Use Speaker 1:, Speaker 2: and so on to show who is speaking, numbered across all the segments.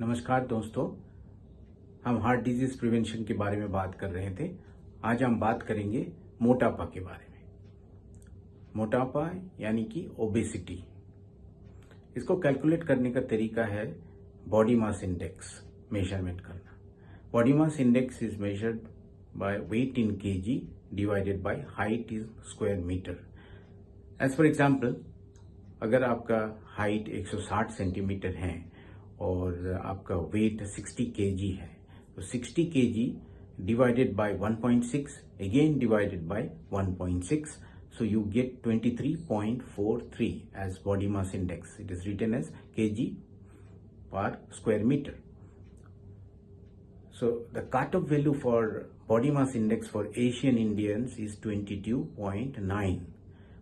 Speaker 1: नमस्कार दोस्तों, हम हार्ट डिजीज प्रिवेंशन के बारे में बात कर रहे थे। आज हम बात करेंगे मोटापा के बारे में। मोटापा यानी कि ओबेसिटी, इसको कैलकुलेट करने का तरीका है बॉडी मास इंडेक्स मेजरमेंट करना। Body mass index is measured by weight in KG divided by height in square metre. As for example, अगर आपका हाइट 160 सेंटीमीटर है और आपका वेट 60 केजी है, तो 60 KG divided by 1.6 again divided by 1.6, so you get 23.43 as body mass index. It is written as kg per square meter. So the cutoff value for body mass index for Asian Indians is 22.9.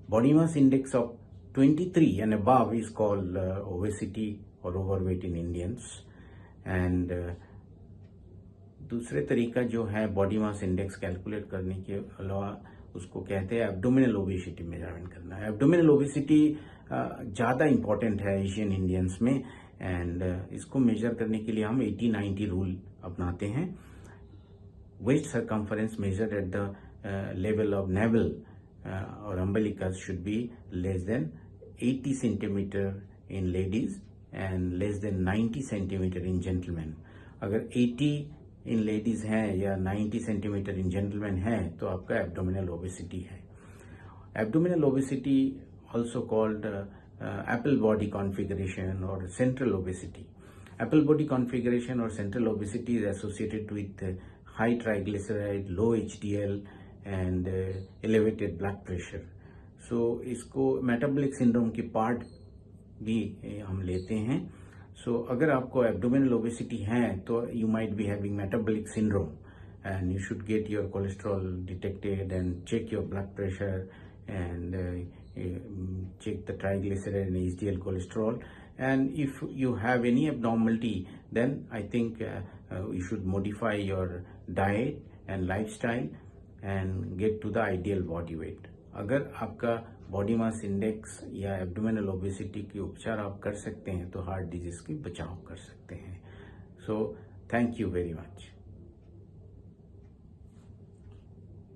Speaker 1: Body mass index of 23 and above is called obesity और overweight in Indians. And दूसरे तरीका जो है body mass index calculate करने के अलावा, उसको कहते हैं एब्डोमिनल ओबेसिटी मेजरमेंट करना। एब्डोमिनल ओबेसिटी ज़्यादा इंपॉर्टेंट है एशियन इंडियंस में। एंड इसको मेजर करने के लिए हम 80-90 रूल अपनाते हैं। Waist circumference measured at the level of navel और umbilicus should be less than 80 centimetre in ladies and less than 90 centimetre in gentleman. अगर 80 इन लेडीज हैं या 90 सेंटीमीटर इन जेंटलमैन है तो आपका एब्डोमिनल ओबेसिटी है। Abdominal obesity also called apple body configuration और central obesity. Apple body configuration और central obesity is associated with high triglyceride, low HDL and elevated blood pressure. So इसको metabolic syndrome की part भी हम लेते हैं। सो अगर आपको एब्डोमिनल ओबेसिटी है तो you might be having metabolic syndrome and you should get your cholesterol detected and check your blood pressure and check the triglyceride and HDL cholesterol. And if you have any abnormality, then I think you should modify your diet and lifestyle and get to the ideal body weight. अगर आपका body mass index या abdominal obesity की उपचार आप कर सकते हैं तो हार्ट डिजीज की बचाव कर सकते हैं। So thank you very much.